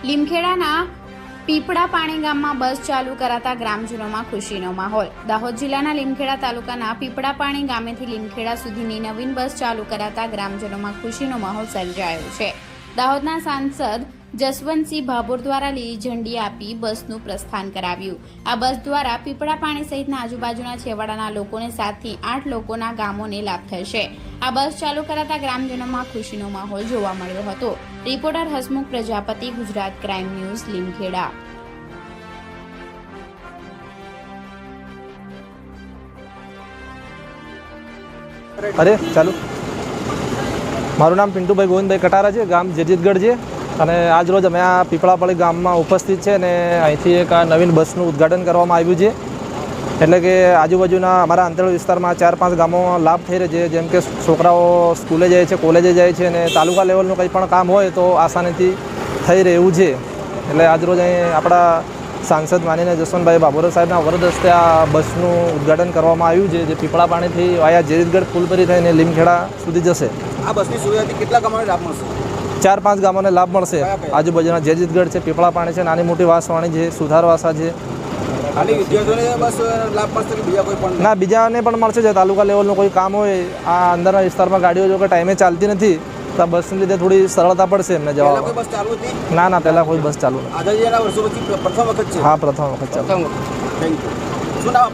લીમખેડાના પીપળા પાણી ગામમાં બસ ચાલુ કરાતા ગ્રામજનોમાં ખુશીનો માહોલ। દાહોદ જિલ્લાના લીમખેડા તાલુકાના પીપળા પાણી ગામેથી લીમખેડા સુધીની નવીન બસ ચાલુ કરાતા ગ્રામજનોમાં ખુશીનો માહોલ સર્જાયો છે। દાહોદના સાંસદ જસવંતસિંહ ભાભોર દ્વારા લીલી ઝંડી આપી બસનું પ્રસ્થાન કરાવ્યું। આ બસ દ્વારા પીપળા પાણી સહિતના આજુબાજુના છેવાડાના લોકોને 7 થી 8 લોકોના ગામોને લાભ થશે। આ બસ ચાલુ કરાતા ગ્રામજનોમાં ખુશીનો માહોલ જોવા મળ્યો હતો। Reporter Hasmukh Prajapati, Gujarat crime news, Limkheda. અરે ચાલુ મારું નામ પિન્ટુભાઈ ગોવિંદભાઈ કટારા છે, ગામ જેજીતગઢ છે અને આજ રોજ અમે આ પીપળાપાળી ગામમાં ઉપસ્થિત છે અને અહીંથી એક આ નવીન બસનું ઉદ્ઘાટન કરવામાં આવ્યું છે। એટલે કે આજુબાજુના અમારા અંતરિયાળ વિસ્તારમાં 4-5 ગામોમાં લાભ થઈ રહ્યો છે, જેમ કે છોકરાઓ સ્કૂલે જાય છે, કોલેજે જાય છે અને તાલુકા લેવલનું કંઈ પણ કામ હોય તો આસાનીથી થઈ રહ્યું છે। એટલે આજરોજ અહીં આપણા સાંસદ માનીને જસવંતભાઈ ભાભોર સાહેબના વરદ હસ્તે આ બસનું ઉદ્ઘાટન કરવામાં આવ્યું છે, જે પીપળા પાણીથી વાયા જેરીતગઢ ફૂલપરી થઈને લીમખેડા સુધી જશે। આ બસની સુવિધાથી કેટલા ગામોને લાભ મળશે? 4-5 ગામોને લાભ મળશે। આજુબાજુના જેરીતગઢ છે, પીપળા પાણી છે, નાની મોટી વાસવાણી છે, સુધારવાસા છે। ખાલી વિદ્યાર્થીઓને બસ લાભ મળશે કે બીજા કોઈ પણ? ના, બીજાને પણ મળશે। જે તાલુકા લેવલનું કોઈ કામ હોય, આ અંદરના વિસ્તારમાં ગાડીઓ જો કે ટાઈમે ચાલતી નથી તો આ બસને લીધે થોડી સરળતા પડશે એમને જવા। કોઈ બસ ચાલુ હતી? ના, પહેલાં કોઈ બસ ચાલુ નથી। આઝાદીના વર્ષો પછી પ્રથમ વખત છે? હા, પ્રથમ વખત ચાલુ। Thank you. શું નામ?